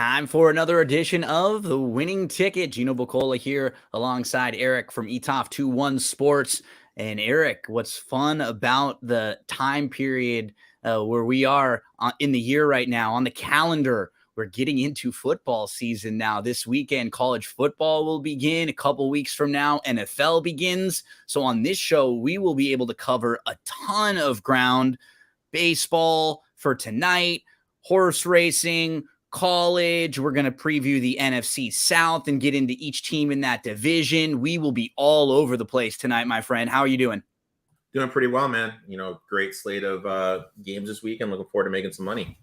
Time for another edition of The Winning Ticket. Gino Bucola here alongside Erik from ETOF21 Sports. And Erik, what's fun about the time period where we are in the year right now on the calendar? We're getting into football season now. This weekend, college football will begin. A couple weeks from now, NFL begins. So on this show, we will be able to cover a ton of ground. Baseball for tonight, horse racing, college. We're going to preview the NFC South and get into each team in that division. We will be all over the place tonight, my friend. How are you doing? Doing pretty well, man. Great slate of games this week. I'm looking forward to making some money.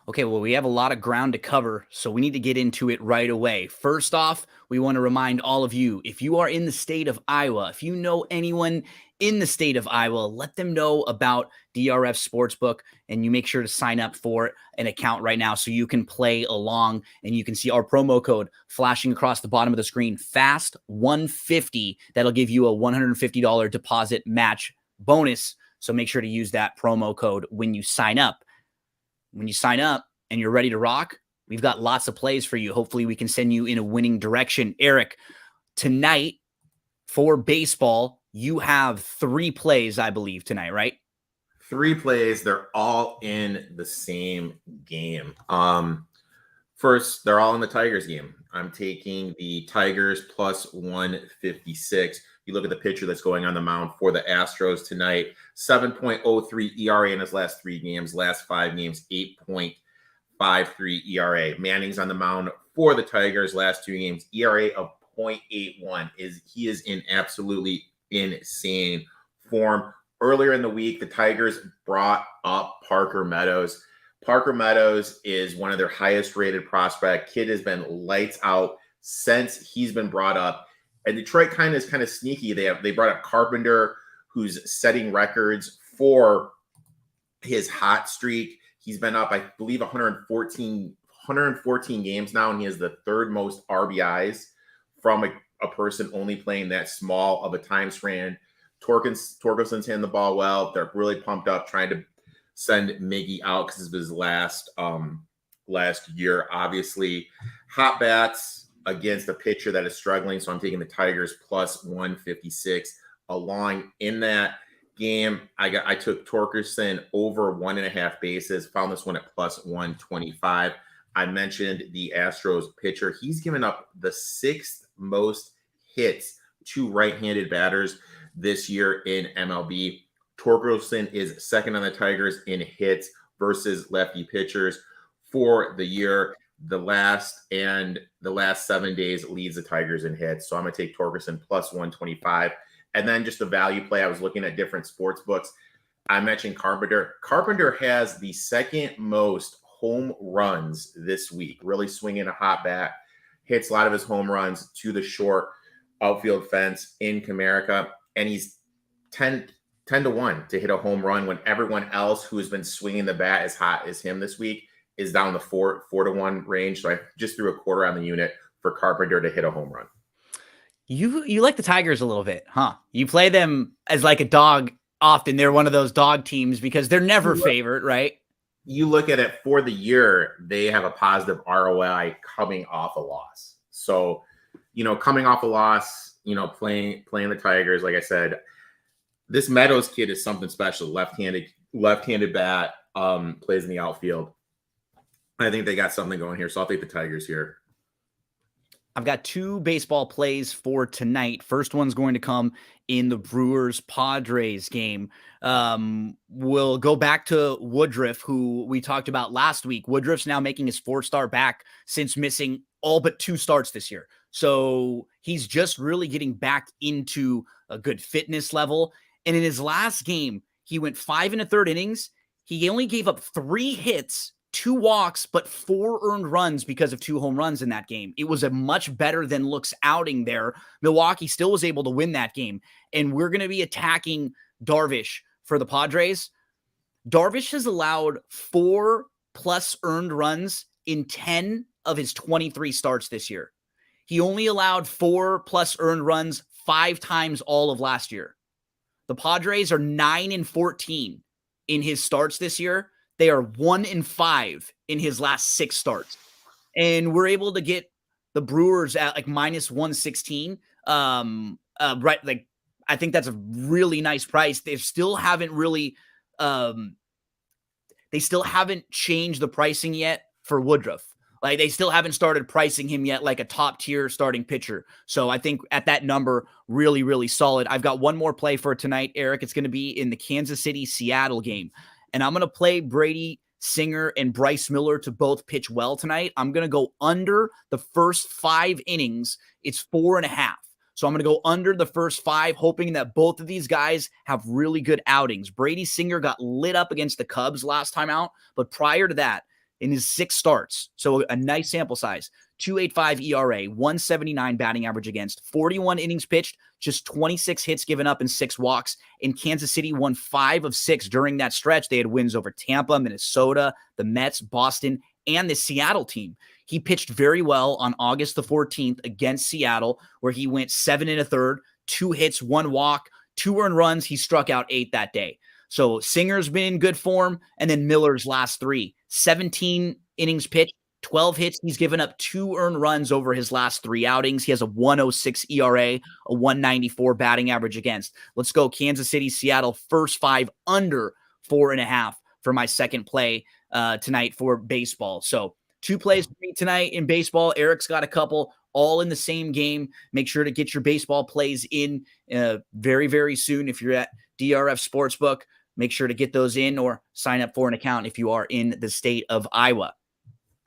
Okay, well, we have a lot of ground to cover, so we need to get into it right away. First off, we want to remind all of you, if you are in the state of Iowa, if you know anyone in the state of Iowa, let them know about DRF Sportsbook, and you make sure to sign up for an account right now so you can play along, and you can see our promo code flashing across the bottom of the screen, FAST150. That'll give you a $150 deposit match bonus, so make sure to use that promo code when you sign up. When you sign up and you're ready to rock, we've got lots of plays for you. Hopefully we can send you in a winning direction. Erik, tonight for baseball, you have 3 plays, I believe, tonight, right? 3 plays. They're all in the same game. First, they're all in the Tigers game. I'm taking the Tigers plus 156. You look at the pitcher that's going on the mound for the Astros tonight, 7.03 ERA in his last 3 games, last 5 games, 8.53 ERA. Manning's on the mound for the Tigers last 2 games, ERA of 0.81. He is in absolutely insane form. Earlier in the week, the Tigers brought up Parker Meadows. Parker Meadows is one of their highest rated prospect. Kid has been lights out since he's been brought up. And Detroit is kind of sneaky. They brought up Carpenter, who's setting records for his hot streak. He's been up, I believe, 114 games now, and he has the 3rd most RBIs from a person only playing that small of a time span. Torkelson's hitting the ball well. They're really pumped up, trying to send Miggy out because of his last year. Obviously, hot bats against a pitcher that is struggling. So I'm taking the Tigers plus 156. Along in that game, I took Torkelson over 1.5 bases, found this one at plus 125. I mentioned the Astros pitcher. He's given up the 6th most hits to right-handed batters this year in MLB. Torkelson is 2nd on the Tigers in hits versus lefty pitchers for the year. The last 7 days leads the Tigers in hits. So I'm going to take Torkelson plus 125. And then just a value play. I was looking at different sports books. I mentioned Carpenter. Carpenter has the 2nd most home runs this week, really swinging a hot bat, hits a lot of his home runs to the short outfield fence in Comerica. And he's 10 to 1 to hit a home run when everyone else who has been swinging the bat as hot as him this week is down the 4 to 1 range. So I just threw a quarter on the unit for Carpenter to hit a home run. You like the Tigers a little bit, huh? You play them as like a dog often. They're one of those dog teams because they're never favored, right? You look at it for the year, they have a positive ROI coming off a loss. So, coming off a loss, playing the Tigers, like I said, this Meadows kid is something special. Left-handed bat, plays in the outfield. I think they got something going here, so I'll take the Tigers here. I've got 2 baseball plays for tonight. First one's going to come in the Brewers-Padres game. We'll go back to Woodruff, who we talked about last week. Woodruff's now making his 4th start back since missing all but 2 starts this year. So he's just really getting back into a good fitness level. And in his last game, he went 5 1/3 innings. He only gave up 3 hits, 2 walks, but 4 earned runs because of 2 home runs in that game. It was a much better than looks outing there. Milwaukee still was able to win that game. And we're going to be attacking Darvish for the Padres. Darvish has allowed 4+ earned runs in 10 of his 23 starts this year. He only allowed 4+ earned runs 5 times all of last year. The Padres are 9-14 in his starts this year. They are 1-5 in his last 6 starts. and we're able to get the Brewers at like minus 116. Right, like I think that's a really nice price. They still haven't really changed the pricing yet for Woodruff. Like they still haven't started pricing him yet like a top tier starting pitcher. So I think at that number, really, really solid. I've got one more play for tonight, Eric. It's going to be in the Kansas City Seattle game. And I'm going to play Brady Singer and Bryce Miller to both pitch well tonight. I'm going to go under the first 5 innings. It's 4.5. So I'm going to go under the first 5, hoping that both of these guys have really good outings. Brady Singer got lit up against the Cubs last time out, but prior to that, in his 6 starts, so a nice sample size, 2.85 ERA, 179 batting average against, 41 innings pitched, just 26 hits given up and 6 walks. In Kansas City won 5 of 6 during that stretch. They had wins over Tampa, Minnesota, the Mets, Boston, and the Seattle team. He pitched very well on August the 14th against Seattle, where he went 7 1/3, 2 hits, 1 walk, 2 earned runs. He struck out 8 that day. So Singer's been in good form, and then Miller's last 3. 17 innings pitched, 12 hits. He's given up 2 earned runs over his last 3 outings. He has a 1.06 ERA, a 1.94 batting average against. Let's go Kansas City, Seattle, first 5 under 4.5 for my second play tonight for baseball. So 2 plays for me tonight in baseball. Eric's got a couple, all in the same game. Make sure to get your baseball plays in very, very soon. If you're at DRF Sportsbook, make sure to get those in or sign up for an account if you are in the state of Iowa.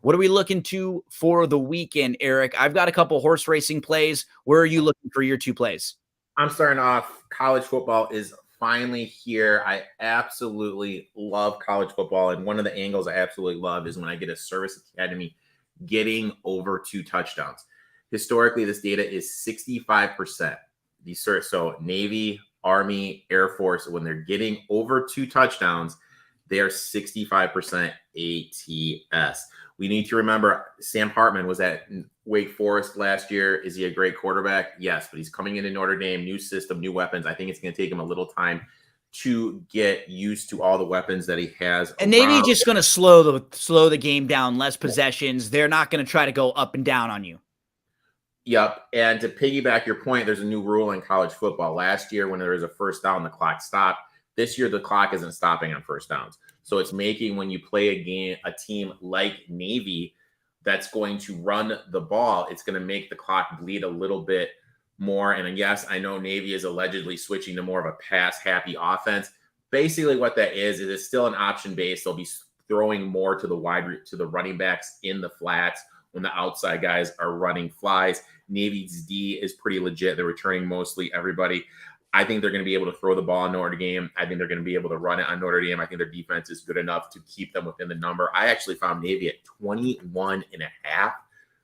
What are we looking to for the weekend, Eric? I've got a couple horse racing plays. Where are you looking for your 2 plays? I'm starting off. College football is finally here. I absolutely love college football. And one of the angles I absolutely love is when I get a service academy getting over 2 touchdowns. Historically, this data is 65%. So Navy, Army, Air Force, when they're getting over 2 touchdowns, they are 65% ATS. We need to remember Sam Hartman was at Wake Forest last year. Is he a great quarterback? Yes, but he's coming into Notre Dame, new system, new weapons. I think it's going to take him a little time to get used to all the weapons that he has. And Navy's just going to slow the game down, less possessions. They're not going to try to go up and down on you. Yep. And to piggyback your point, there's a new rule in college football. Last year, when there was a first down, the clock stopped. This year, the clock isn't stopping on first downs. So it's making, when you play a team like Navy that's going to run the ball, it's going to make the clock bleed a little bit more. And yes, I know Navy is allegedly switching to more of a pass-happy offense. Basically, what that is it's still an option-based. They'll be throwing more to the running backs in the flats when the outside guys are running flies. Navy's D is pretty legit. They're returning mostly everybody. I think they're going to be able to throw the ball on Notre Dame. I think they're going to be able to run it on Notre Dame. I think their defense is good enough to keep them within the number. I actually found Navy at 21.5.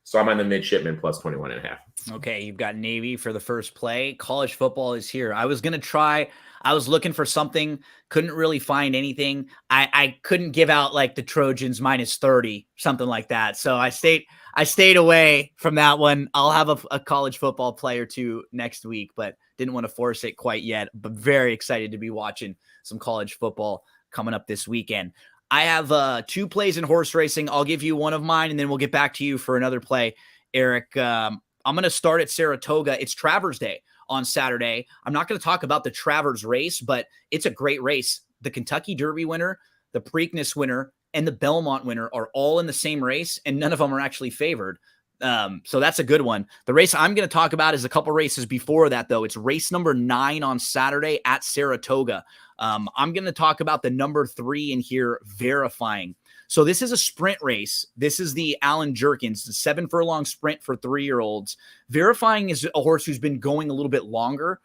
So I'm on the midshipman plus 21.5. Okay, you've got Navy for the first play. College football is here. I was looking for something, couldn't really find anything. I couldn't give out like the Trojans minus 30, something like that. So I stayed away from that one. I'll have a college football play or 2 next week, but didn't want to force it quite yet. But very excited to be watching some college football coming up this weekend. I have 2 plays in horse racing. I'll give you one of mine, and then we'll get back to you for another play, Eric. I'm going to start at Saratoga. It's Travers Day on Saturday. I'm not going to talk about the Travers race, but it's a great race. The Kentucky Derby winner, the Preakness winner, and the Belmont winner are all in the same race, and none of them are actually favored. So that's a good one. The race I'm going to talk about is a couple races before that, though. It's race number 9 on Saturday at Saratoga. I'm going to talk about the number 3 in here, Verifying. So this is a sprint race. This is the Alan Jerkins, the 7 furlong sprint for 3-year-olds. Verifying is a horse who's been going a little bit longer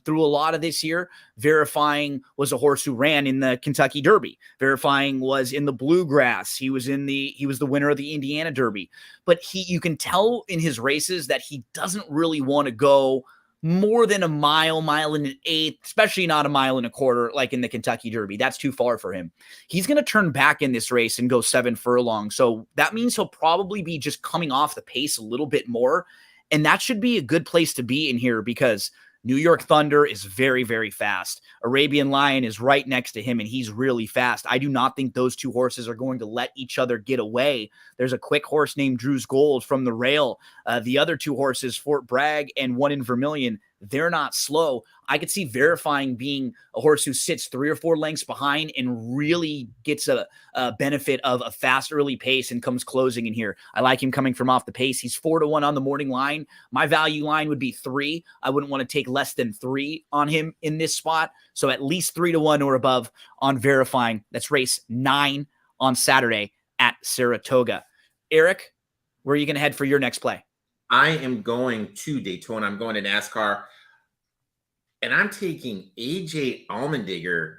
through a lot of this year. Verifying was a horse who ran in the Kentucky Derby. Verifying was in the Bluegrass. He was the winner of the Indiana Derby. But you can tell in his races that he doesn't really want to go more than a mile and an eighth, especially not a mile and a quarter like in the Kentucky Derby. That's too far for him. He's going to turn back in this race and go 7 furlongs. So that means he'll probably be just coming off the pace a little bit more. And that should be a good place to be in here because New York Thunder is very, very fast. Arabian Lion is right next to him, and he's really fast. I do not think those two horses are going to let each other get away. There's a quick horse named Drew's Gold from the rail. The other two horses, Fort Bragg and One in Vermilion, they're not slow. I could see Verifying being a horse who sits 3 or 4 lengths behind and really gets a benefit of a fast early pace and comes closing in here. I like him coming from off the pace. He's 4-1 on the morning line. My value line would be 3. I wouldn't want to take less than 3 on him in this spot. So at least 3-1 or above on Verifying. That's race 9 on Saturday at Saratoga. Erik, where are you going to head for your next play? I am going to Daytona. I'm going to NASCAR. And I'm taking AJ Allmendinger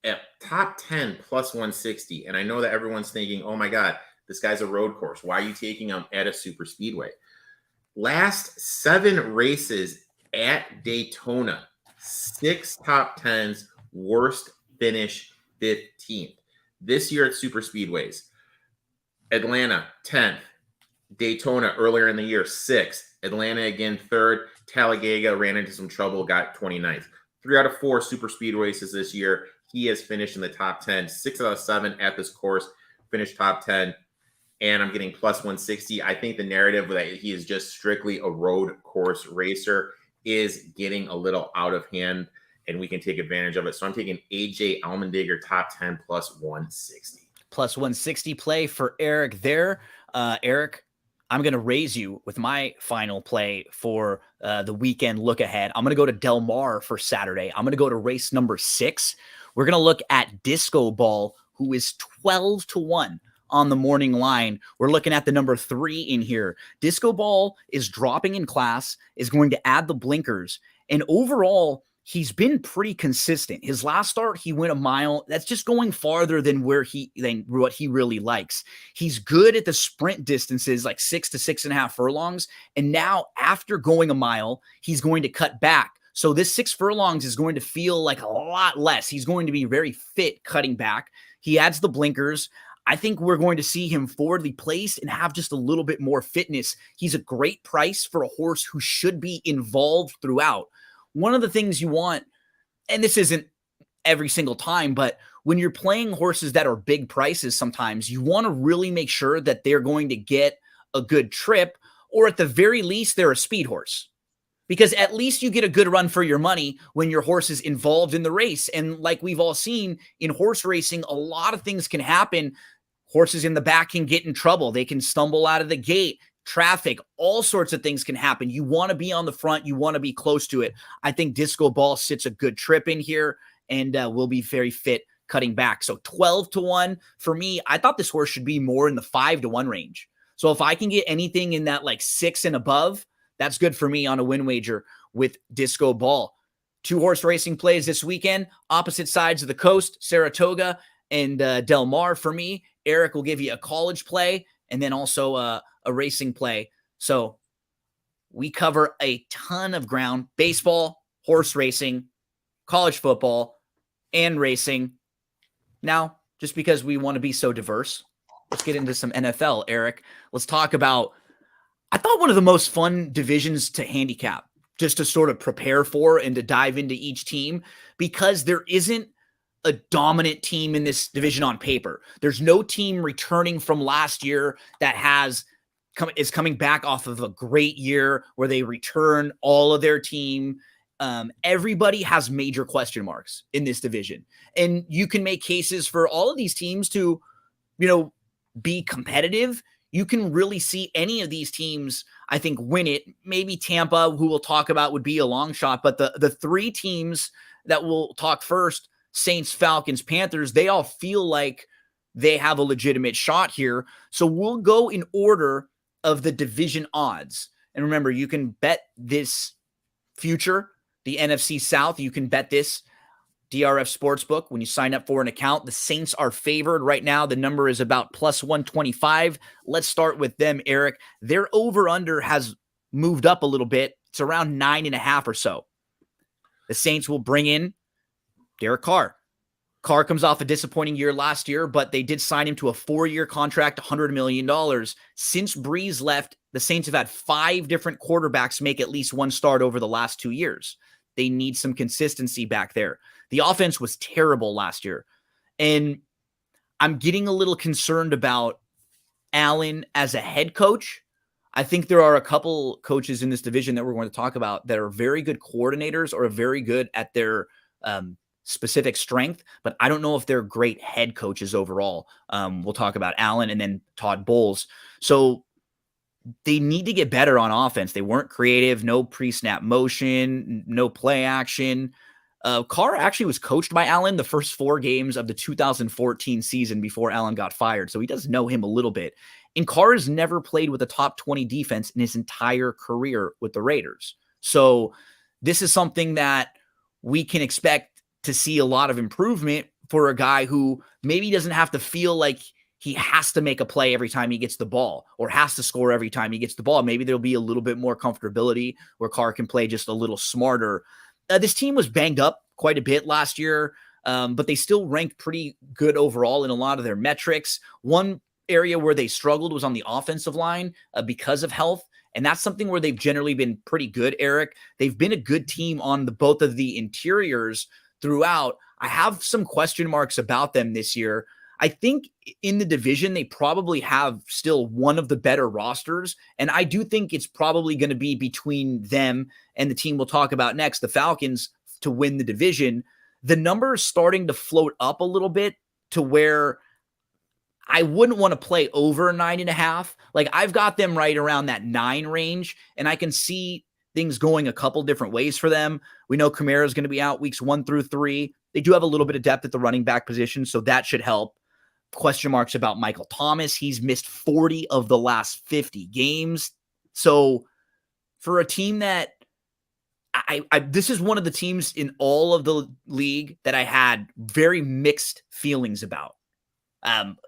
at top 10 plus 160. And I know that everyone's thinking, oh my God, this guy's a road course. Why are you taking him at a super speedway? Last 7 races at Daytona, 6 top 10s, worst finish 15th. This year at super speedways, Atlanta 10th, Daytona earlier in the year 6th, Atlanta again 3rd, Talladega ran into some trouble, got 29th. 3 out of 4 super speed races this year, he has finished in the top 10. 6 out of 7 at this course, finished top 10. And I'm getting plus 160. I think the narrative that he is just strictly a road course racer is getting a little out of hand, and we can take advantage of it. So I'm taking AJ Allmendinger top 10 plus 160. Plus 160 play for Erik there. Erik, I'm going to raise you with my final play for the weekend look ahead. I'm going to go to Del Mar for Saturday. I'm going to go to race number 6. We're going to look at Disco Ball, who is 12-1 on the morning line. We're looking at the number 3 in here. Disco Ball is dropping in class, is going to add the blinkers. And overall, he's been pretty consistent. His last start, he went a mile. That's just going farther than what he really likes. He's good at the sprint distances, like 6 to 6.5 furlongs. And now after going a mile, he's going to cut back. So this 6 furlongs is going to feel like a lot less. He's going to be very fit cutting back. He adds the blinkers. I think we're going to see him forwardly placed and have just a little bit more fitness. He's a great price for a horse who should be involved throughout. One of the things you want, and this isn't every single time, but when you're playing horses that are big prices, sometimes you want to really make sure that they're going to get a good trip, or at the very least, they're a speed horse. Because at least you get a good run for your money when your horse is involved in the race. And like we've all seen in horse racing, a lot of things can happen. Horses in the back can get in trouble. They can stumble out of the gate. Traffic, all sorts of things can happen. You want to be on the front. You want to be close to it. I think Disco Ball sits a good trip in here and will be very fit cutting back. So 12-1 for me. I thought this horse should be more in the 5-1 range. So if I can get anything in that like 6 and above, that's good for me on a win wager with Disco Ball. 2 horse racing plays this weekend, opposite sides of the coast, Saratoga and Del Mar for me. Erik will give you a college play and then also a racing play. So we cover a ton of ground: baseball, horse racing, college football, and racing. Now, just because we want to be so diverse, let's get into some NFL, Erik. Let's talk about, I thought, one of the most fun divisions to handicap, just to sort of prepare for and to dive into each team, because there isn't a dominant team in this division on paper. There's no team returning from last year that is coming back off of a great year where they return all of their team. Everybody has major question marks in this division. And you can make cases for all of these teams to, be competitive. You can really see any of these teams, I think, win it. Maybe Tampa, who we'll talk about, would be a long shot. But the 3 teams that we'll talk first, Saints, Falcons, Panthers, they all feel like they have a legitimate shot here. So we'll go in order of the division odds. And remember, you can bet this future, the NFC South. You can bet this DRF Sportsbook when you sign up for an account. The Saints are favored right now. The number is about plus 125. Let's start with them, Erik. Their over-under has moved up a little bit. It's around 9.5 or so. The Saints will bring in Derek Carr. Carr comes off a disappointing year last year, but they did sign him to a 4-year contract, $100 million. Since Breeze left, the Saints have had 5 different quarterbacks make at least one start over the last 2 years. they need some consistency back there. The offense was terrible last year. And I'm getting a little concerned about Allen as a head coach. I think there are a couple coaches in this division that we're going to talk about that are very good coordinators or very good at their specific strength, but I don't know if they're great head coaches overall. We'll talk about Allen and then Todd Bowles. So they need to get better on offense. They weren't creative, no pre-snap motion, no play action. Carr actually was coached by Allen the first 4 games of the 2014 season before Allen got fired, so he does know him a little bit. And Carr has never played with a top 20 defense in his entire career with the Raiders. So this is something that we can expect to see a lot of improvement for a guy who maybe doesn't have to feel like he has to make a play every time he gets the ball or has to score every time he gets the ball. Maybe there'll be a little bit more comfortability where Carr can play just a little smarter. This team was banged up quite a bit last year, but they still ranked pretty good overall in a lot of their metrics. One area where they struggled was on the offensive line because of health. And that's something where they've generally been pretty good, Erik. They've been a good team on both of the interiors throughout. I have some question marks about them this year. I think in the division, they probably have still one of the better rosters. And I do think it's probably going to be between them and the team we'll talk about next, the Falcons, to win the division. The number is starting to float up a little bit to where I wouldn't want to play over 9.5. Like, I've got them right around that 9 range, and I can see things going a couple different ways for them. We know Kamara is going to be out weeks 1 through 3. They do have a little bit of depth at the running back position, so that should help. Question marks about Michael Thomas. He's missed 40 of the last 50 games. So for a team that this is one of the teams in all of the league that I had very mixed feelings about.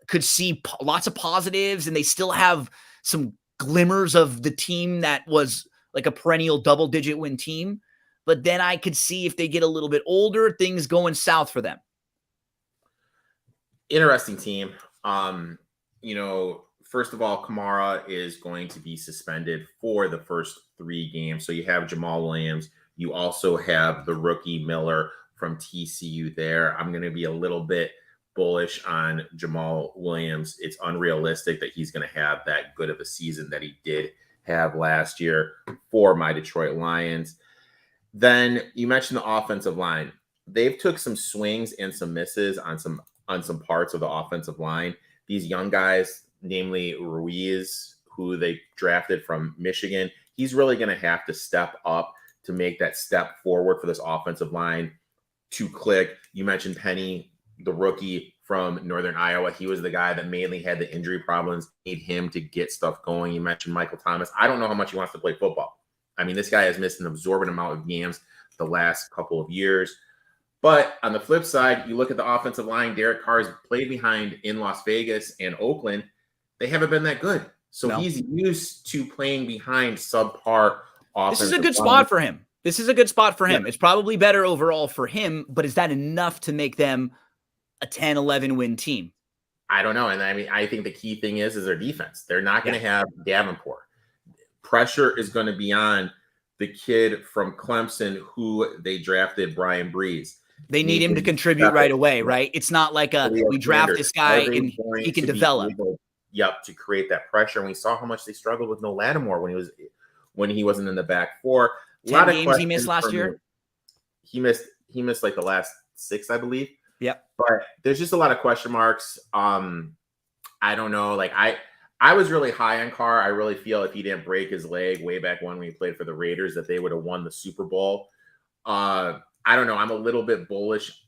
Could see lots of positives, and they still have some glimmers of the team that was like a perennial double-digit win team. But then I could see if they get a little bit older, things going south for them. Interesting team. First of all, Kamara is going to be suspended for the first 3 games. So you have Jamal Williams. You also have the rookie Miller from TCU there. I'm going to be a little bit bullish on Jamal Williams. It's unrealistic that he's going to have that good of a season that he did have last year for my Detroit Lions. Then you mentioned the offensive line. They've took some swings and some misses on some parts of the offensive line. These young guys, namely Ruiz, who they drafted from Michigan, he's really going to have to step up to make that step forward for this offensive line to click. You mentioned Penny, the rookie from Northern Iowa. He was the guy that mainly had the injury problems, need him to get stuff going. You mentioned Michael Thomas. I don't know how much he wants to play football. I mean, this guy has missed an absorbent amount of games the last couple of years. But on the flip side, you look at the offensive line. Derek Carr's played behind in Las Vegas and Oakland. They haven't been that good. So he's used to playing behind subpar offensive. This is a good spot for him. This is a good spot for him. It's probably better overall for him, but is that enough to make them a 10-11 win team? I don't know. And I mean, I think the key thing is their defense. They're not going to have Davenport. Pressure is going to be on the kid from Clemson who they drafted, Brian Breeze. They need him to contribute right away, right? It's not like we draft this guy and he can develop. To create that pressure. And we saw how much they struggled with No Lattimore when he wasn't in the back 4. 10 games he missed last year. He missed like the last 6, I believe. Yep. But there's just a lot of question marks. I don't know. Like I was really high on Carr. I really feel if he didn't break his leg way back when he played for the Raiders, that they would have won the Super Bowl. I don't know. I'm a little bit bullish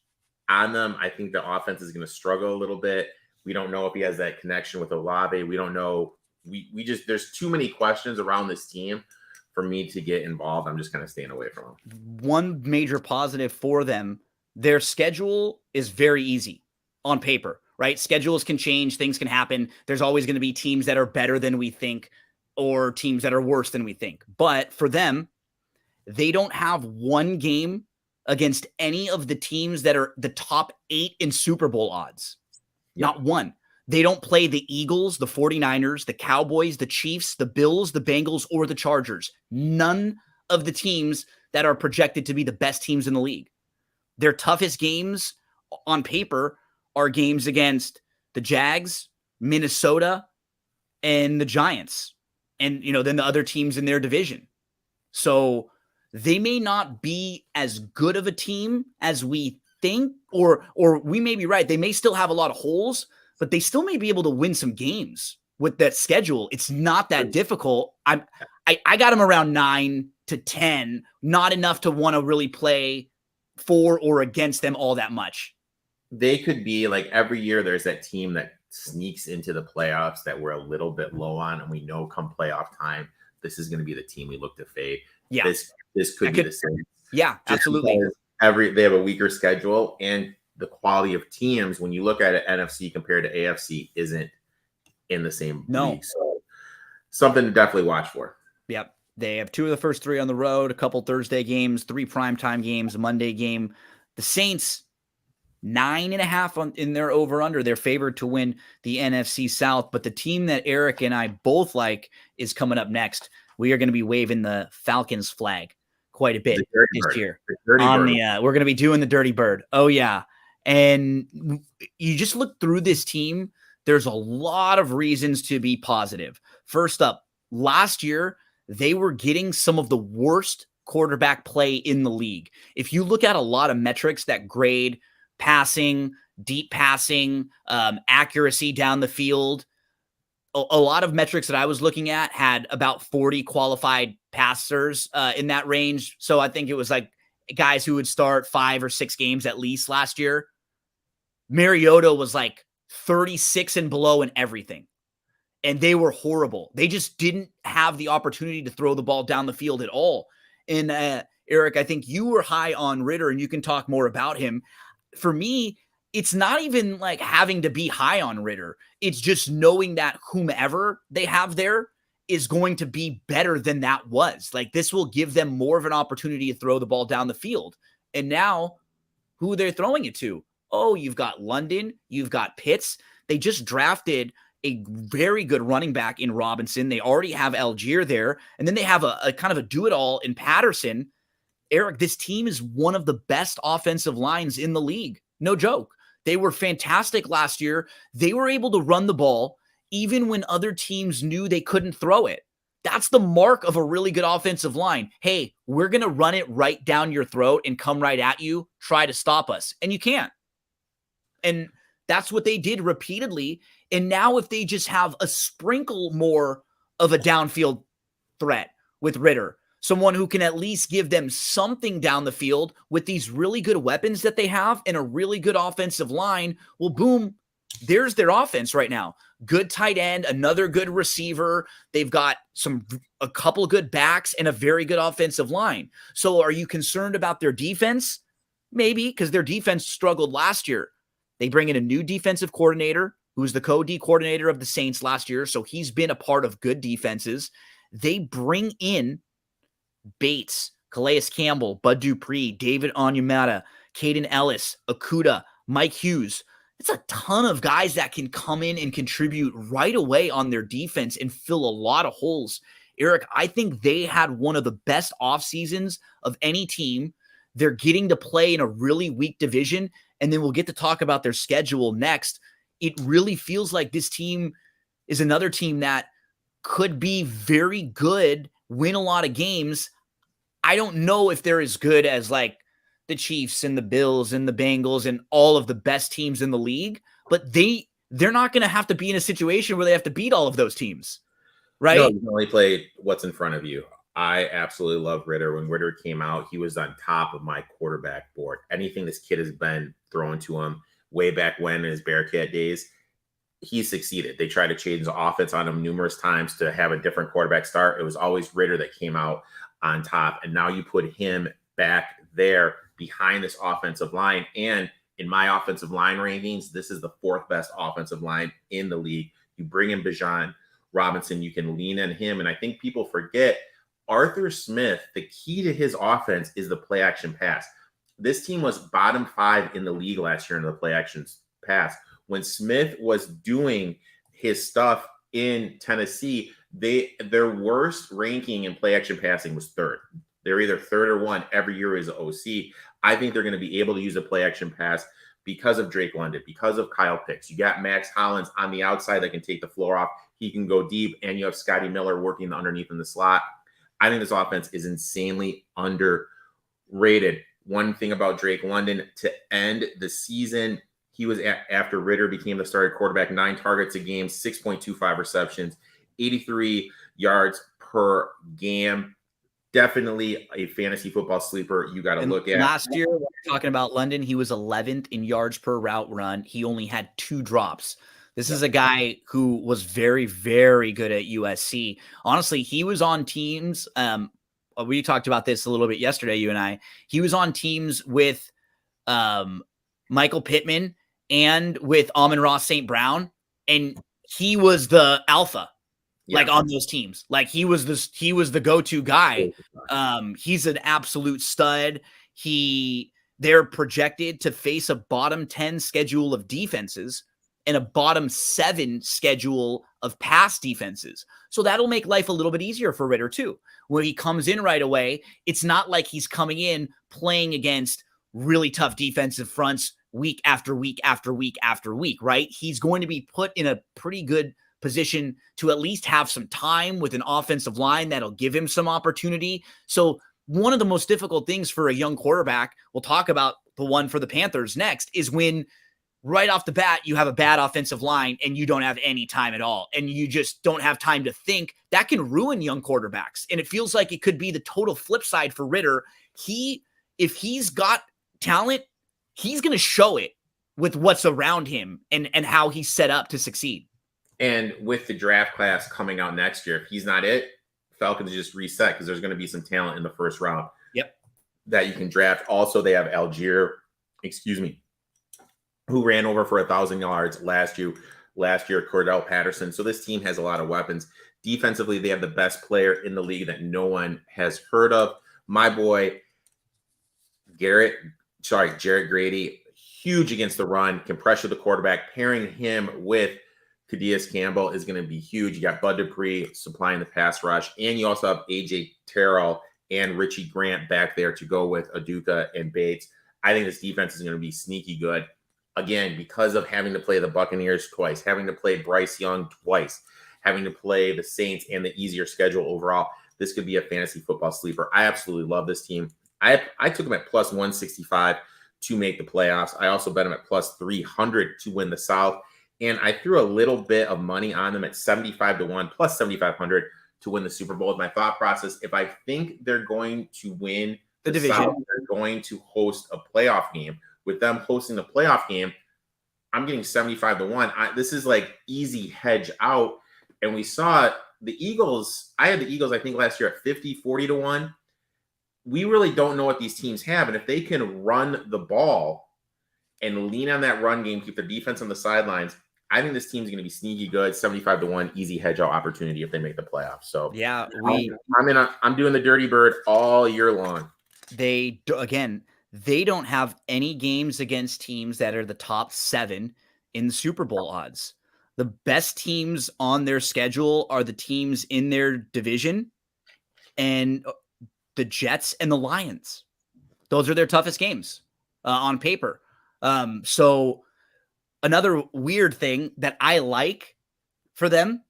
on them. I think the offense is going to struggle a little bit. We don't know if he has that connection with Olave. We don't know. We just, there's too many questions around this team for me to get involved. I'm just kind of staying away from them. One major positive for them, their schedule is very easy on paper, right? Schedules can change. Things can happen. There's always going to be teams that are better than we think or teams that are worse than we think. But for them, they don't have one game against any of the teams that are the top 8 in Super Bowl odds. Not one. They don't play the Eagles, the 49ers, the Cowboys, the Chiefs, the Bills, the Bengals, or the Chargers. None of the teams that are projected to be the best teams in the league. Their toughest games on paper are games against the Jags, Minnesota, and the Giants, and then the other teams in their division. So they may not be as good of a team as we think, or we may be right. They may still have a lot of holes, but they still may be able to win some games with that schedule. It's not that difficult. I got them around 9 to 10, not enough to want to really play for or against them all that much. They could be like every year there's that team that sneaks into the playoffs that we're a little bit low on, and we know come playoff time, this is going to be the team we look to fade. Yeah. This could be the same. Yeah, just absolutely. They have a weaker schedule, and the quality of teams, when you look at it, NFC compared to AFC isn't in the same league. So something to definitely watch for. Yep. They have 2 of the first 3 on the road, a couple Thursday games, 3 primetime games, a Monday game. The Saints, 9.5 in their over-under. They're favored to win the NFC South. But the team that Erik and I both like is coming up next. We are going to be waving the Falcons flag quite a bit this year. We're going to be doing the Dirty Bird. Oh, yeah. And you just look through this team, there's a lot of reasons to be positive. First up, last year, they were getting some of the worst quarterback play in the league. If you look at a lot of metrics that grade passing, deep passing, accuracy down the field, a lot of metrics that I was looking at had about 40 qualified passers in that range. So I think it was like guys who would start 5 or 6 games at least last year. Mariota was like 36 and below in everything. And they were horrible. They just didn't have the opportunity to throw the ball down the field at all. And Erik, I think you were high on Ritter, and you can talk more about him. For me, it's not even like having to be high on Ritter. It's just knowing that whomever they have there is going to be better than that was. Like, this will give them more of an opportunity to throw the ball down the field. And now, who they're throwing it to? Oh, you've got London. You've got Pitts. They just drafted a very good running back in Robinson. They already have Algier there. And then they have a kind of a do-it-all in Patterson. Erik, this team is one of the best offensive lines in the league. No joke. They were fantastic last year. They were able to run the ball even when other teams knew they couldn't throw it. That's the mark of a really good offensive line. Hey, we're going to run it right down your throat and come right at you. Try to stop us. And you can't. And that's what they did repeatedly. And now if they just have a sprinkle more of a downfield threat with Ritter, someone who can at least give them something down the field with these really good weapons that they have and a really good offensive line, well, boom, there's their offense right now. Good tight end, another good receiver. They've got a couple good backs and a very good offensive line. So are you concerned about their defense? Maybe, because their defense struggled last year. They bring in a new defensive coordinator who's the co-D coordinator of the Saints last year. So he's been a part of good defenses. They bring in Bates, Calais Campbell, Bud Dupree, David Onyemata, Caden Ellis, Okudah, Mike Hughes. It's a ton of guys that can come in and contribute right away on their defense and fill a lot of holes. Erik, I think they had one of the best off seasons of any team. They're getting to play in a really weak division, and then we'll get to talk about their schedule next. It really feels like this team is another team that could be very good, win a lot of games. I don't know if they're as good as like the Chiefs and the Bills and the Bengals and all of the best teams in the league, but they're not going to have to be in a situation where they have to beat all of those teams, right? No, you can only play what's in front of you. I absolutely love Ritter. When Ritter came out, he was on top of my quarterback board. Anything this kid has been throwing to him way back when in his Bearcat days, he succeeded. They tried to change the offense on him numerous times to have a different quarterback start. It was always Ritter that came out on top. And now you put him back there behind this offensive line. And in my offensive line rankings, this is the 4th best offensive line in the league. You bring in Bijan Robinson, you can lean on him. And I think people forget Arthur Smith, the key to his offense is the play action pass. This team was bottom 5 in the league last year in the play action pass. When Smith was doing his stuff in Tennessee, their worst ranking in play action passing was 3rd. They're either third or one every year as an OC. I think they're going to be able to use a play action pass because of Drake London, because of Kyle Pitts. You got Max Hollins on the outside that can take the floor off. He can go deep, and you have Scotty Miller working underneath in the slot. I think this offense is insanely underrated. One thing about Drake London to end the season, he was after Ritter became the starting quarterback, 9 targets a game, 6.25 receptions, 83 yards per game. Definitely a fantasy football sleeper you got to look at. Last year, when we're talking about London, he was 11th in yards per route run. He only had 2 drops. This is a guy who was very, very good at USC. Honestly, he was on teams. We talked about this a little bit yesterday, you and I. He was on teams with Michael Pittman and with Amon-Ra St. Brown, and he was the alpha. Like on those teams, like he was the go-to guy. He's an absolute stud. They're projected to face a bottom 10 schedule of defenses and a bottom 7 schedule of pass defenses. So that'll make life a little bit easier for Ritter too. When he comes in right away, it's not like he's coming in playing against really tough defensive fronts week after week after week after week, right? He's going to be put in a pretty good position to at least have some time with an offensive line that'll give him some opportunity. So one of the most difficult things for a young quarterback, we'll talk about the one for the Panthers next, is when right off the bat, you have a bad offensive line and you don't have any time at all. And you just don't have time to think. That can ruin young quarterbacks. And it feels like it could be the total flip side for Ritter. If he's got talent, he's going to show it with what's around him and how he's set up to succeed. And with the draft class coming out next year, if he's not it, Falcons just reset because there's going to be some talent in the first round. Yep. That you can draft. Also, they have Algier, who ran over for 1,000 yards last year, Cordell Patterson. So this team has a lot of weapons. Defensively, they have the best player in the league that no one has heard of. My boy, Jarrett Grady, huge against the run, can pressure the quarterback. Pairing him with Cadius Campbell is going to be huge. You got Bud Dupree supplying the pass rush, and you also have AJ Terrell and Richie Grant back there to go with Aduka and Bates. I think this defense is going to be sneaky good. Again, because of having to play the Buccaneers twice, having to play Bryce Young twice, having to play the Saints and the easier schedule overall, this could be a fantasy football sleeper. I absolutely love this team. I took them at plus 165 to make the playoffs. I also bet them at plus 300 to win the South. And I threw a little bit of money on them at 75 to 1, plus 7,500 to win the Super Bowl. My thought process, if I think they're going to win the division, South, they're going to host a playoff game. With them hosting the playoff game, I'm getting 75 to 1. This is like easy hedge out. And we saw the Eagles. I had the Eagles, I think, last year at 50, 40 to 1. We really don't know what these teams have. And if they can run the ball and lean on that run game, keep the defense on the sidelines, I think this team's going to be sneaky good. 75 to 1, easy hedge out opportunity if they make the playoffs. So yeah, I'm doing the dirty bird all year long. They don't have any games against teams that are the top 7 in the Super Bowl odds. The best teams on their schedule are the teams in their division and the Jets and the Lions. Those are their toughest games on paper. So another weird thing that I like for them,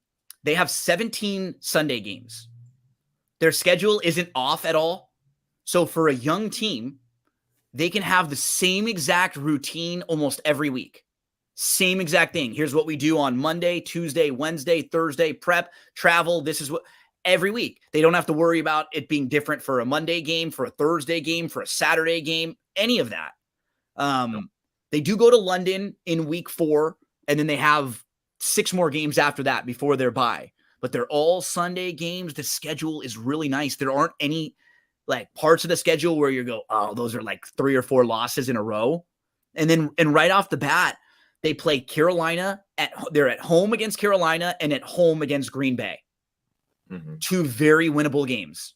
they have 17 Sunday games. Their schedule isn't off at all. So for a young team, they can have the same exact routine almost every week. Same exact thing. Here's what we do on Monday, Tuesday, Wednesday, Thursday, prep, travel. This is what every week. They don't have to worry about it being different for a Monday game, for a Thursday game, for a Saturday game, any of that. They do go to London in week 4, and then they have 6 more games after that before their bye. But they're all Sunday games. The schedule is really nice. There aren't any like parts of the schedule where you go, oh, those are like 3 or 4 losses in a row. And right off the bat, they play Carolina they're at home against Carolina and at home against Green Bay. Mm-hmm. 2 very winnable games.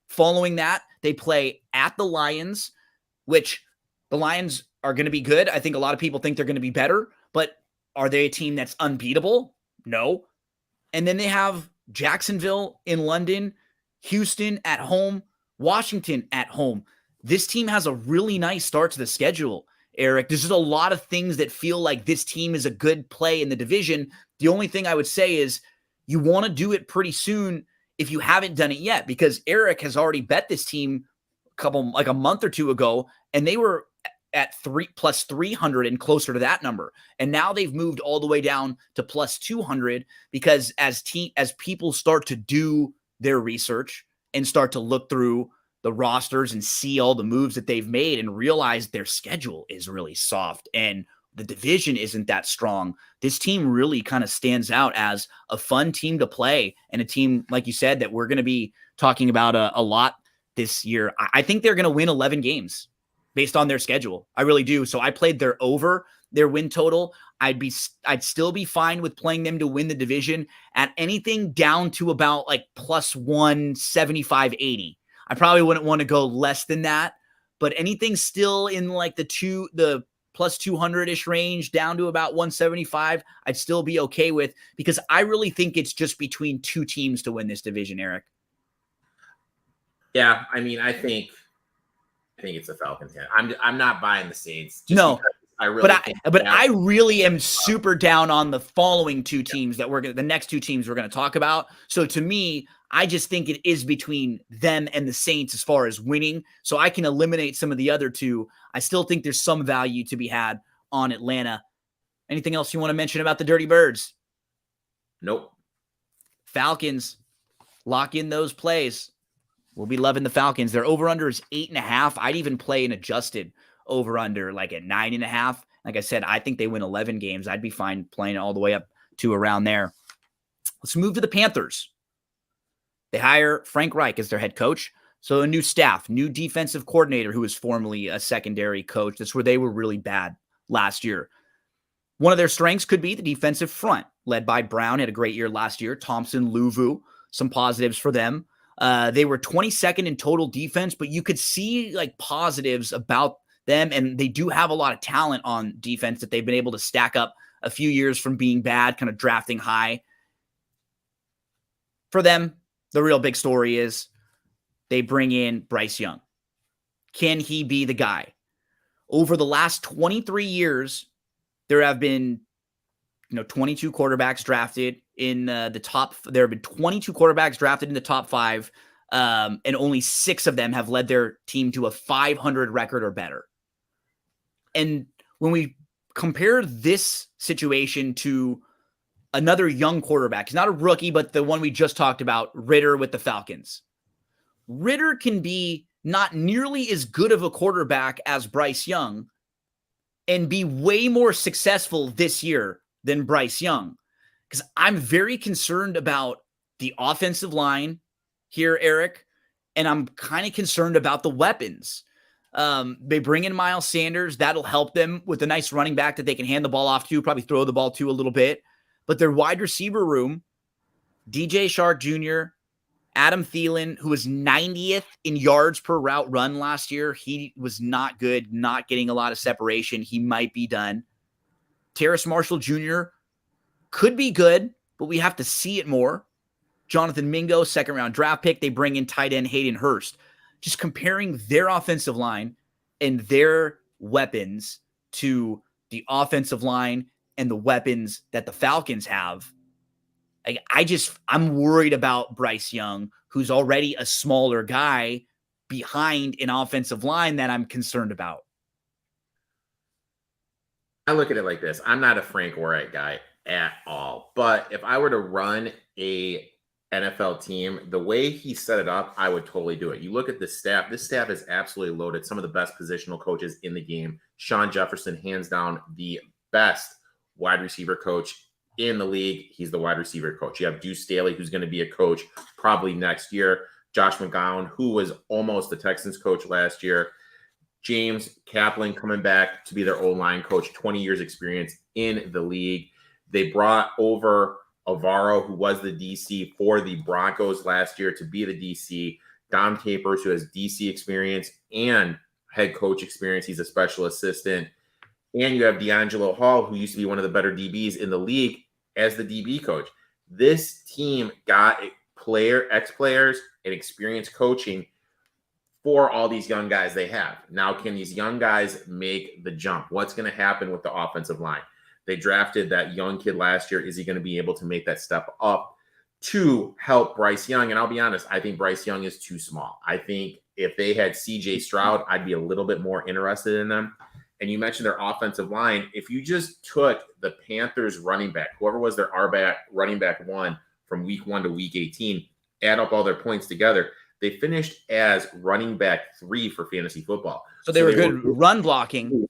Following that, they play at the Lions, which the Lions are going to be good. I think a lot of people think they're going to be better, but are they a team that's unbeatable? No. And then they have Jacksonville in London, Houston at home, Washington at home. This team has a really nice start to the schedule, Erik. There's just a lot of things that feel like this team is a good play in the division. The only thing I would say is you want to do it pretty soon if you haven't done it yet, because Erik has already bet this team a month or two ago, and they were at plus 300 and closer to that number. And now they've moved all the way down to plus 200 because as people start to do their research and start to look through the rosters and see all the moves that they've made and realize their schedule is really soft and the division isn't that strong, this team really kind of stands out as a fun team to play and a team, like you said, that we're going to be talking about a lot this year. I think they're going to win 11 games based on their schedule. I really do. So I played their win total. I'd still be fine with playing them to win the division at anything down to about like plus 175, 80. I probably wouldn't want to go less than that, but anything still in like the plus 200-ish range down to about 175, I'd still be okay with, because I really think it's just between two teams to win this division, Erik. Yeah, I mean, I think it's the Falcons. I'm not buying the Saints. No, I really am super down on the following two teams that the next two teams we're going to talk about. So to me, I just think it is between them and the Saints as far as winning. So I can eliminate some of the other two. I still think there's some value to be had on Atlanta. Anything else you want to mention about the Dirty Birds? Nope. Falcons, lock in those plays. We'll be loving the Falcons. Their over-under is 8.5. I'd even play an adjusted over-under like at 9.5. Like I said, I think they win 11 games. I'd be fine playing all the way up to around there. Let's move to the Panthers. They hire Frank Reich as their head coach. So a new staff, new defensive coordinator who was formerly a secondary coach. That's where they were really bad last year. One of their strengths could be the defensive front, led by Brown, had a great year last year. Thompson, Luvu, some positives for them. They were 22nd in total defense, but you could see like positives about them, and they do have a lot of talent on defense that they've been able to stack up a few years from being bad, kind of drafting high. For them, the real big story is they bring in Bryce Young. Can he be the guy? Over the last 23 years, there have been 22 quarterbacks drafted in the top. There have been 22 quarterbacks drafted in the top 5, and only 6 of them have led their team to a 500 record or better. And when we compare this situation to another young quarterback, he's not a rookie, but the one we just talked about, Ritter with the Falcons. Ritter can be not nearly as good of a quarterback as Bryce Young and be way more successful this year than Bryce Young. Because I'm very concerned about the offensive line here, Erik, and I'm kind of concerned about the weapons. They bring in Miles Sanders. That'll help them with a nice running back that they can hand the ball off to, probably throw the ball to a little bit. But their wide receiver room, DJ Chark Jr., Adam Thielen, who was 90th in yards per route run last year. He was not good, not getting a lot of separation. He might be done. Terrace Marshall Jr. could be good, but we have to see it more. Jonathan Mingo, second-round draft pick. They bring in tight end Hayden Hurst. Just comparing their offensive line and their weapons to the offensive line and the weapons that the Falcons have, I'm worried about Bryce Young, who's already a smaller guy behind an offensive line that I'm concerned about. I look at it like this. I'm not a Frank Reich guy at all. But if I were to run a NFL team, the way he set it up, I would totally do it. You look at the staff. This staff is absolutely loaded. Some of the best positional coaches in the game. Sean Jefferson, hands down, the best wide receiver coach in the league. He's the wide receiver coach. You have Deuce Staley, who's going to be a coach probably next year. Josh McGowan, who was almost the Texans coach last year. James Kaplan coming back to be their O-line coach, 20 years experience in the league. They brought over Alvaro, who was the DC for the Broncos last year, to be the DC. Dom Capers, who has DC experience and head coach experience. He's a special assistant. And you have D'Angelo Hall, who used to be one of the better DBs in the league, as the DB coach. This team got ex-players and experienced coaching for all these young guys they have. Now, can these young guys make the jump? What's going to happen with the offensive line? They drafted that young kid last year. Is he going to be able to make that step up to help Bryce Young? And I'll be honest, I think Bryce Young is too small. I think if they had CJ Stroud, I'd be a little bit more interested in them. And you mentioned their offensive line. If you just took the Panthers running back, whoever was their running back one from week 1 to week 18, add up all their points together, they finished as running back 3 for fantasy football. So they were good run blocking.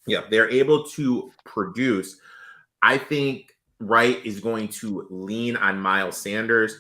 Yeah, they're able to produce. I think Wright is going to lean on Miles Sanders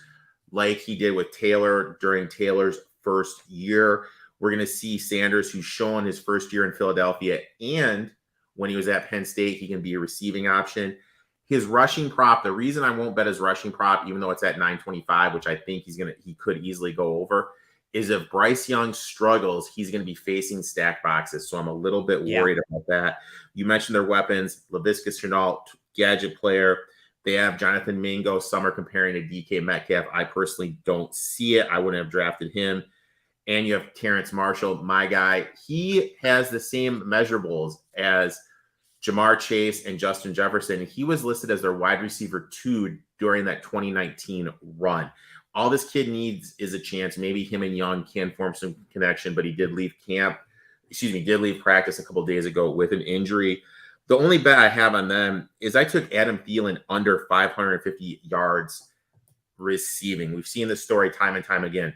like he did with Taylor during Taylor's first year. We're going to see Sanders, who's shown his first year in Philadelphia, and when he was at Penn State, he can be a receiving option. His rushing prop, the reason I won't bet his rushing prop, even though it's at 925, which I think he could easily go over, is if Bryce Young struggles, he's going to be facing stack boxes. So I'm a little bit worried about that. You mentioned their weapons, Laviska Shenault, gadget player. They have Jonathan Mingo. Some are comparing to DK Metcalf. I personally don't see it. I wouldn't have drafted him. And you have Terrence Marshall, my guy. He has the same measurables as Jamar Chase and Justin Jefferson. He was listed as their wide receiver 2 during that 2019 run. All this kid needs is a chance. Maybe him and Young can form some connection, but he did leave practice a couple days ago with an injury. The only bet I have on them is I took Adam Thielen under 550 yards receiving. We've seen this story time and time again.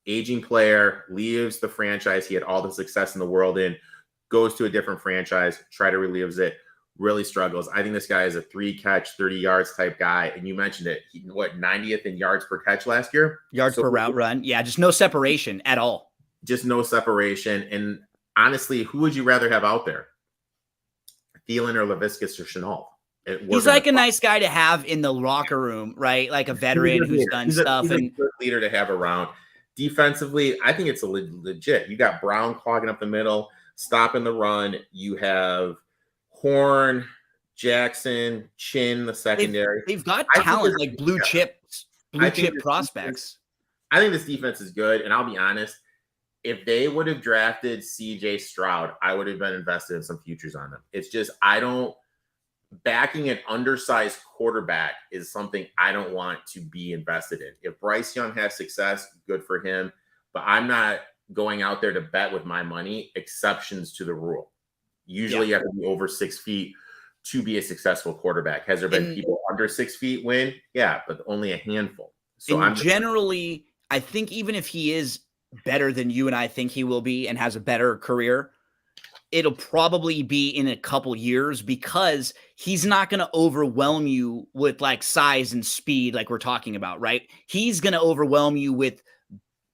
Aging player, leaves the franchise he had all the success in the world in, goes to a different franchise, relives it, really struggles. I think this guy is a 3-catch, 30 yards type guy. And you mentioned it. 90th in yards per catch last year? Yards per route run. Yeah, just no separation at all. Just no separation. And honestly, who would you rather have out there? Thielen or Laviska Shenault? He's like a nice guy to have in the locker room, right? Like a veteran who's done stuff. He's a good leader to have around. Defensively, I think it's a legit. You got Brown clogging up the middle, stopping the run. You have Horn, Jackson, Chin, the secondary. They've got talent, like blue chip prospects. I think this defense is good, and I'll be honest. If they would have drafted CJ Stroud, I would have been invested in some futures on them. It's just backing an undersized quarterback is something I don't want to be invested in. If Bryce Young has success, good for him. But I'm not going out there to bet with my money, exceptions to the rule. Usually you have to be over 6 feet to be a successful quarterback. Has there been people under 6 feet win? Yeah, but only a handful. So I think even if he is better than you and I think he will be and has a better career, it'll probably be in a couple years because he's not going to overwhelm you with like size and speed like we're talking about, right? He's going to overwhelm you with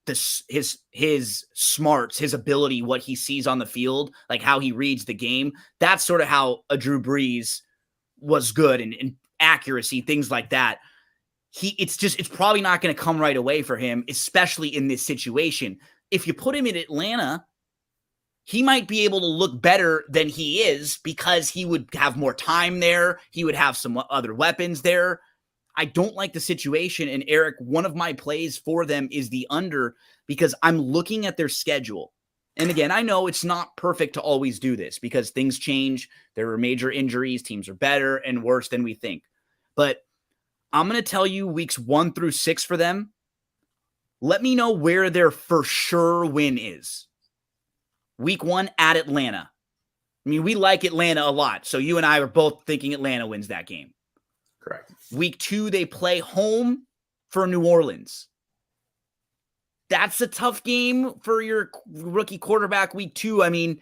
his smarts, his ability, what he sees on the field, like how he reads the game. That's sort of how a Drew Brees was good and accuracy, things like that. It's probably not going to come right away for him, especially in this situation. If you put him in Atlanta, he might be able to look better than he is because he would have more time there. He would have some other weapons there. I don't like the situation. And Erik, one of my plays for them is the under because I'm looking at their schedule. And again, I know it's not perfect to always do this because things change. There are major injuries. Teams are better and worse than we think. But I'm going to tell you weeks 1 through 6 for them. Let me know where their for sure win is. Week 1 at Atlanta. I mean, we like Atlanta a lot. So you and I are both thinking Atlanta wins that game. Correct. Week 2, they play home for New Orleans. That's a tough game for your rookie quarterback. Week 2, I mean,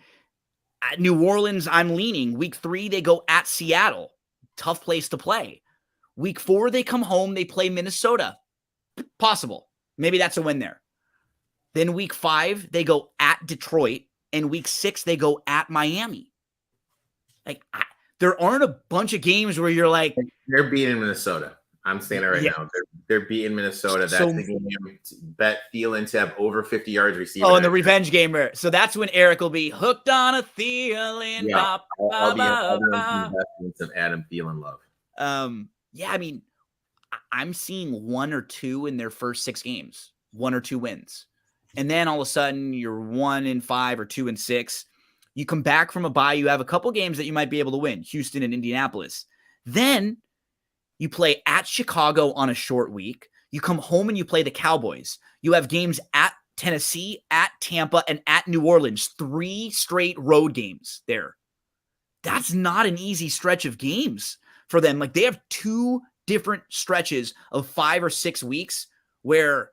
at New Orleans, I'm leaning. Week 3, they go at Seattle. Tough place to play. Week 4, they come home. They play Minnesota. Possible. Maybe that's a win there. Then week 5, they go at Detroit. And week 6, they go at Miami. Like, there aren't a bunch of games where you're like... They're beating Minnesota. I'm saying it right now. They're beating Minnesota. That's the game bet Thielen to have over 50 yards receiving. Oh, in the revenge game. So that's when Erik will be hooked on a Thielen. Yeah, I'll be investing in some Adam Thielen love. Yeah, I mean, I'm seeing 1 or 2 in their first 6 games. 1 or 2 wins. and then all of a sudden you're 1-5 or 2-6. You come back from a bye, you have a couple games that you might be able to win, Houston and Indianapolis. Then you play at Chicago on a short week. You come home and you play the Cowboys. You have games at Tennessee, at Tampa, and at New Orleans. 3 straight road games there. That's not an easy stretch of games for them. Like, they have 2 different stretches of 5 or 6 weeks where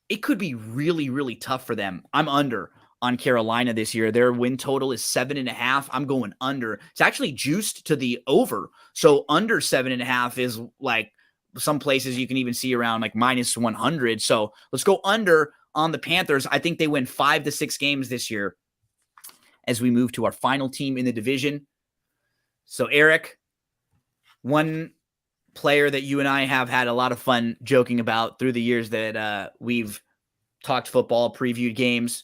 it could be really, really tough for them. I'm under on Carolina this year. Their win total is 7.5. I'm going under. It's actually juiced to the over. So under 7.5 is like some places you can even see around like minus 100. So let's go under on the Panthers. I think they win 5 to 6 games this year as we move to our final team in the division. So Erik, one player that you and I have had a lot of fun joking about through the years that we've talked football, previewed games,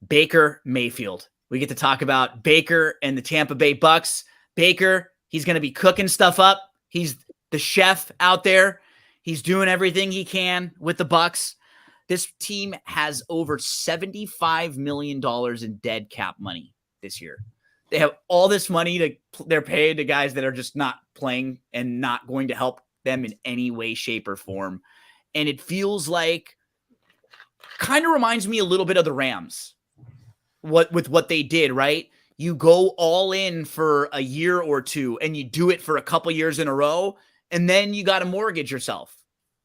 Baker Mayfield. We get to talk about Baker and the Tampa Bay Bucks. Baker, he's going to be cooking stuff up. He's the chef out there. He's doing everything he can with the Bucks. This team has over $75 million in dead cap money this year. They have all this money they're paid to guys that are just not playing and not going to help them in any way, shape, or form. And it feels like, kind of reminds me a little bit of the Rams. With what they did, right? You go all in for a year or two and you do it for a couple years in a row, and then you got to mortgage yourself.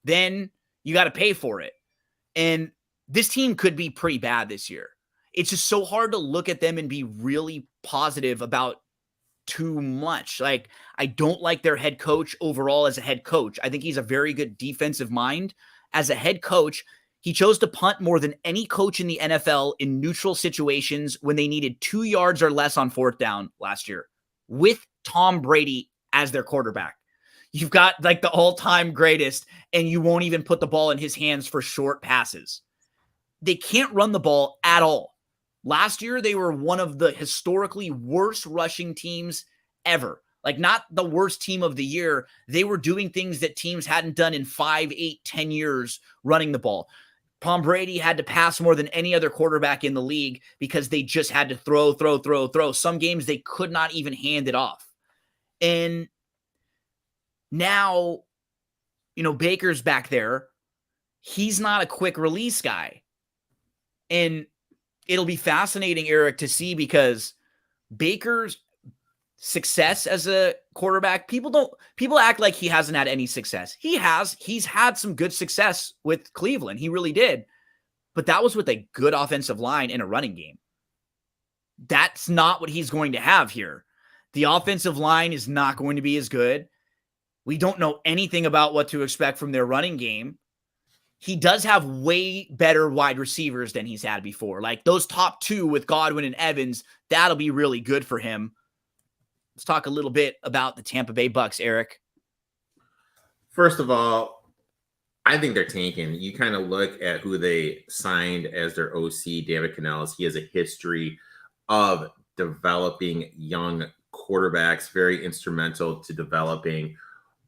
Then you got to pay for it. And this team could be pretty bad this year. It's just so hard to look at them and be really positive about too much. Like, I don't like their head coach overall as a head coach. I think he's a very good defensive mind. As a head coach, he chose to punt more than any coach in the NFL in neutral situations when they needed 2 yards or less on 4th down last year, with Tom Brady as their quarterback. You've got like the all-time greatest, and you won't even put the ball in his hands for short passes. They can't run the ball at all. Last year, they were one of the historically worst rushing teams ever. Like, not the worst team of the year. They were doing things that teams hadn't done in 5, 8, 10 years running the ball. Tom Brady had to pass more than any other quarterback in the league because they just had to throw. Some games they could not even hand it off. And now, Baker's back there. He's not a quick release guy. And it'll be fascinating, Erik, to see, because Baker's success as a quarterback, people act like he hasn't had any success. He's had some good success with Cleveland. He really did. But that was with a good offensive line and a running game. That's not what he's going to have here. The offensive line is not going to be as good. We don't know anything about what to expect from their running game. He does have way better wide receivers than he's had before. Like, those top 2 with Godwin and Evans, that'll be really good for him. Let's talk a little bit about the Tampa Bay Bucks, Erik. First of all, I think they're tanking. You kind of look at who they signed as their OC, David Canales. He has a history of developing young quarterbacks, very instrumental to developing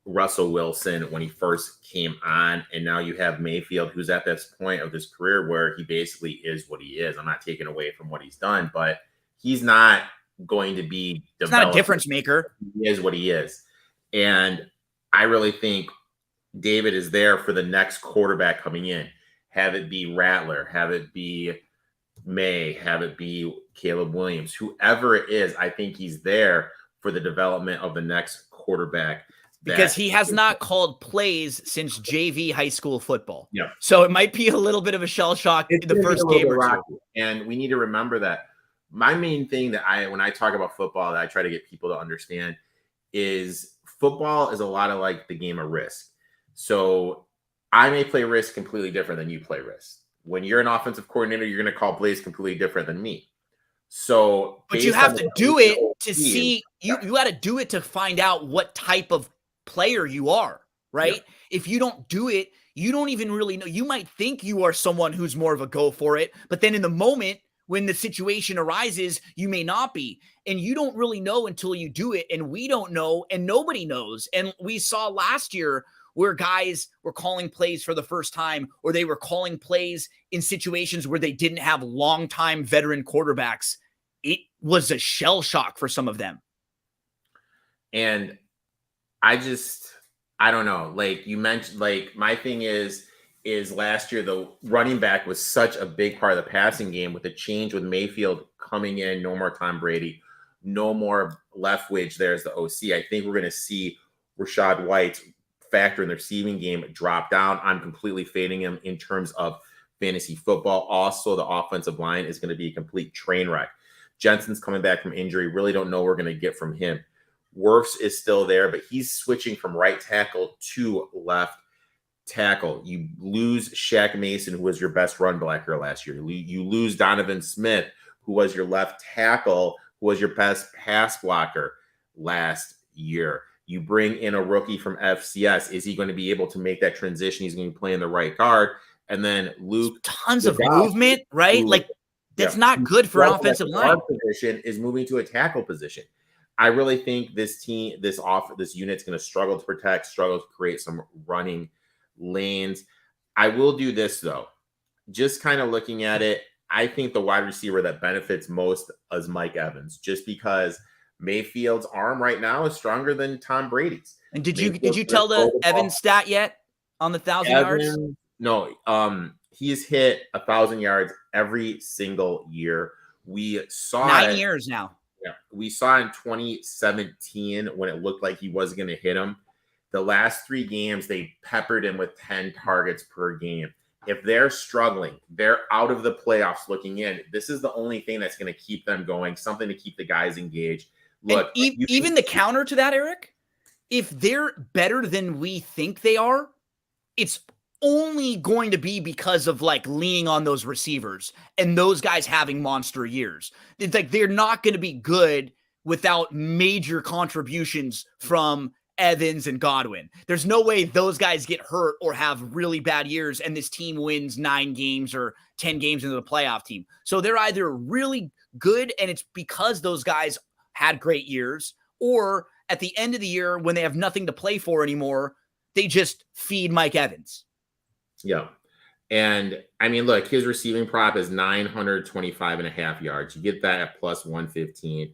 Russell Wilson when he first came on. And now you have Mayfield, who's at this point of his career where he basically is what he is. I'm not taking away from what he's done, but he's not going to be developed. He's not a difference maker. He is what he is. And I really think David is there for the next quarterback coming in. Have it be Rattler, have it be May, have it be Caleb Williams, whoever it is. I think he's there for the development of the next quarterback. Because he has not called plays since JV high school football. Yeah. So it might be a little bit of a shell shock in the first game or 2. And we need to remember that. My main thing that when I talk about football that I try to get people to understand is football is a lot of like the game of Risk. So I may play Risk completely different than you play Risk. When you're an offensive coordinator, you're going to call plays completely different than me. So, but you have to do it to see, you got to do it to find out what type of player you are, right? Yeah. If you don't do it, you don't even really know. You might think you are someone who's more of a go for it, but then in the moment when the situation arises, you may not be. And you don't really know until you do it. And we don't know, and nobody knows. And we saw last year where guys were calling plays for the first time, or they were calling plays in situations where they didn't have longtime veteran quarterbacks. It was a shell shock for some of them. And I don't know. Like you mentioned, like my thing is last year the running back was such a big part of the passing game with the change with Mayfield coming in, no more Tom Brady, no more Leftwich there as the OC. I think we're going to see Rachaad White's factor in the receiving game drop down. I'm completely fading him in terms of fantasy football. Also, the offensive line is going to be a complete train wreck. Jensen's coming back from injury. Really don't know what we're going to get from him. Wirfs is still there, but he's switching from right tackle to left tackle. You lose Shaq Mason, who was your best run blocker last year. You lose Donovan Smith, who was your left tackle, who was your best pass blocker last year. You bring in a rookie from FCS. Is he going to be able to make that transition? He's going to be playing the right guard. And then Luke. Tons of movement, right? Like, that's not good for an offensive line. Position is moving to a tackle position. I really think this unit's going to struggle to protect, struggle to create some running lanes. I will do this though. Just kind of looking at it, I think the wide receiver that benefits most is Mike Evans, just because Mayfield's arm right now is stronger than Tom Brady's. And did you tell the Evans stat yet on the 1,000 yards? No, he's hit 1,000 yards every single year. We saw 9 years now. Yeah, we saw in 2017 when it looked like he was going to hit him. The last 3 games, they peppered him with 10 targets per game. If they're struggling, they're out of the playoffs looking in. This is the only thing that's going to keep them going, something to keep the guys engaged. Look, even the counter to that, Erik, if they're better than we think they are, it's only going to be because of like leaning on those receivers and those guys having monster years. It's like they're not going to be good without major contributions from Evans and Godwin. There's no way those guys get hurt or have really bad years and this team wins 9 games or 10 games into the playoff team. So they're either really good and it's because those guys had great years, or at the end of the year when they have nothing to play for anymore, they just feed Mike Evans. Yeah. And I mean, look, his receiving prop is 925.5 yards. You get that at plus 115.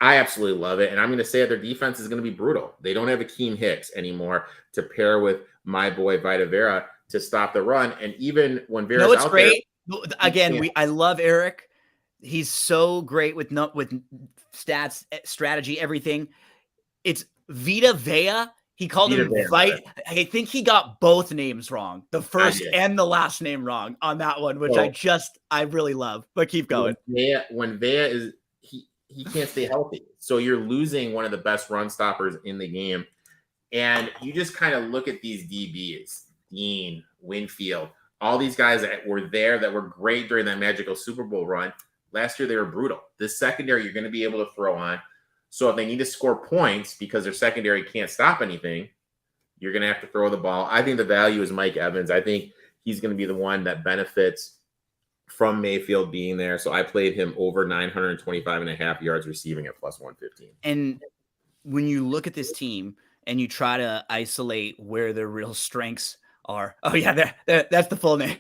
I absolutely love it. And I'm going to say that their defense is going to be brutal. They don't have Akeem Hicks anymore to pair with my boy Vita Vera to stop the run. And even when Vera's it's great. Again, I love Erik. He's so great with stats, strategy, everything. It's Vita Vea. He called him Vite. I think he got both names wrong, the first and the last name wrong on that one, which I really love. But keep going. When Vea is he can't stay healthy, so you're losing one of the best run stoppers in the game. And you just kind of look at these DBs, Dean, Winfield, all these guys that were there that were great during that magical Super Bowl run. Last year they were brutal. This secondary you're going to be able to throw on. So if they need to score points because their secondary can't stop anything, you're going to have to throw the ball. I think the value is Mike Evans. I think he's going to be the one that benefits from Mayfield being there. So I played him over 925.5 yards receiving at plus 115. And when you look at this team and you try to isolate where their real strengths are. Oh yeah, that's the full name.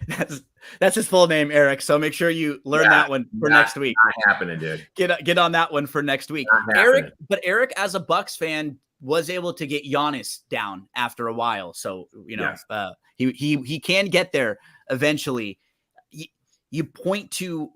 That's his full name, Erik. So make sure you learn that one for next week. Not happening, dude. Get on that one for next week. Erik, as a Bucks fan, was able to get Giannis down after a while. So he can get there eventually. You point to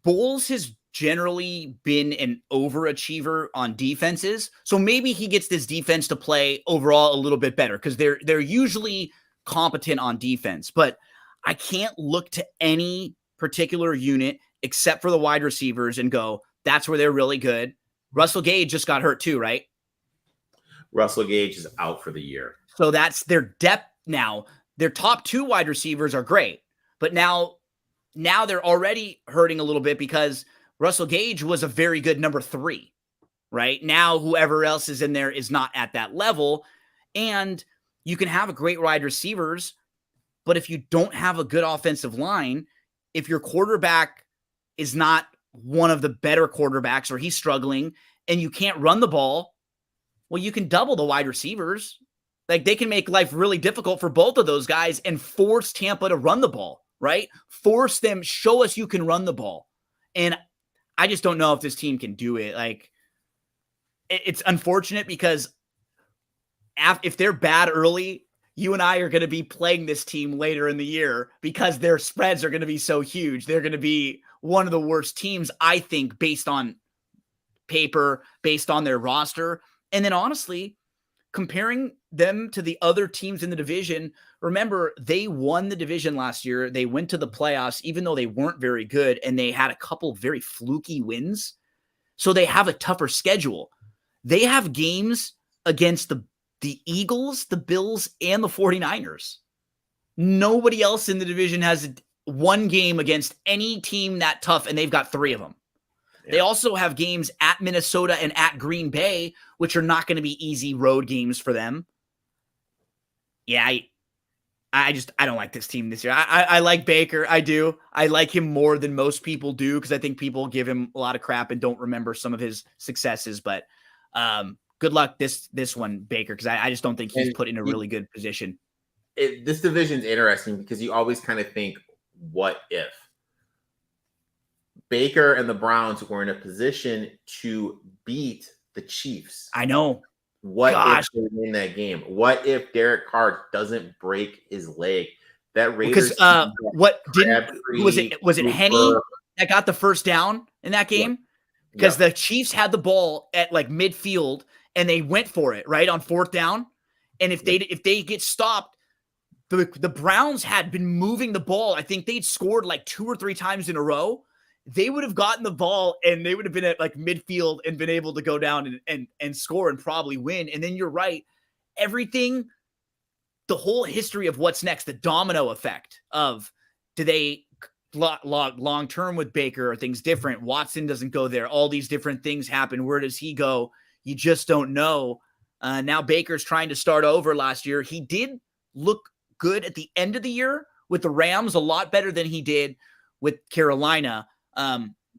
Bowles has generally been an overachiever on defenses. So maybe he gets this defense to play overall a little bit better because they're usually competent on defense. But I can't look to any particular unit except for the wide receivers and go, that's where they're really good. Russell Gage just got hurt too, right? Russell Gage is out for the year. So that's their depth now. Their top 2 wide receivers are great. But now they're already hurting a little bit because Russell Gage was a very good number 3, right? Now whoever else is in there is not at that level. And you can have a great wide receivers, but if you don't have a good offensive line, if your quarterback is not one of the better quarterbacks or he's struggling and you can't run the ball, well, you can double the wide receivers. Like, they can make life really difficult for both of those guys and force Tampa to run the ball, right? Force them, show us you can run the ball. And I just don't know if this team can do it. Like, it's unfortunate because if they're bad early, you and I are going to be playing this team later in the year because their spreads are going to be so huge. They're going to be one of the worst teams, I think, based on paper, based on their roster. And then honestly, comparing them to the other teams in the division, remember, they won the division last year. They went to the playoffs, even though they weren't very good, and they had a couple very fluky wins. So they have a tougher schedule. They have games against the Eagles, the Bills, and the 49ers. Nobody else in the division has one game against any team that tough, and they've got 3 of them. Yeah. They also have games at Minnesota and at Green Bay, which are not going to be easy road games for them. Yeah, I don't like this team this year. I like Baker. I do. I like him more than most people do because I think people give him a lot of crap and don't remember some of his successes. But good luck this one, Baker, because I just don't think he's put in a really good position. This division's interesting because you always kind of think, what if? Baker and the Browns were in a position to beat the Chiefs. I know. What if they win that game? What if Derek Carr doesn't break his leg? That Raiders because was it Henny that got the first down in that game? Because the Chiefs had the ball at like midfield and they went for it right on 4th down. And if they get stopped, the Browns had been moving the ball. I think they'd scored like 2 or 3 times in a row. They would have gotten the ball and they would have been at like midfield and been able to go down and score and probably win. And then you're right. Everything, the whole history of what's next, the domino effect of, do they long-term with Baker? Are things different? Watson doesn't go there. All these different things happen. Where does he go? You just don't know. Now Baker's trying to start over last year. He did look good at the end of the year with the Rams, a lot better than he did with Carolina.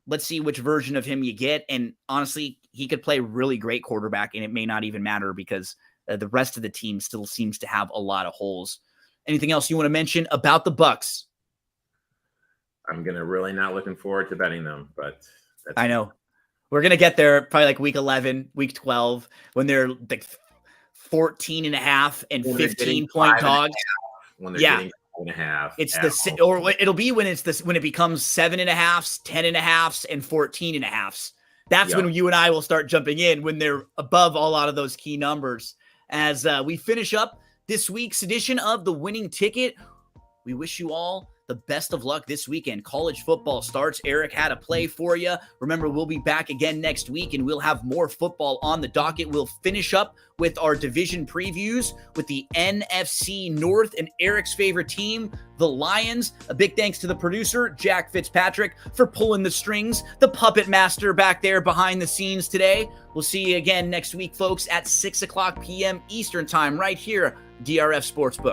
Let's see which version of him you get. And honestly, he could play really great quarterback and it may not even matter because the rest of the team still seems to have a lot of holes. Anything else you want to mention about the Bucks? I'm going to really not looking forward to betting them, but I know we're going to get there probably like week 11, week 12, when they're like 14 and a half and 15-point dogs. When they're getting 5.5. It's or it'll be when it becomes 7.5, 10.5, and 14.5. That's when you and I will start jumping in when they're above a lot of those key numbers. As we finish up this week's edition of The Winning Ticket, we wish you all the best of luck this weekend. College football starts. Erik had a play for you. Remember, we'll be back again next week, and we'll have more football on the docket. We'll finish up with our division previews with the NFC North and Erik's favorite team, the Lions. A big thanks to the producer, Jack Fitzpatrick, for pulling the strings, the puppet master back there behind the scenes today. We'll see you again next week, folks, at 6 o'clock p.m. Eastern Time right here, DRF Sportsbook.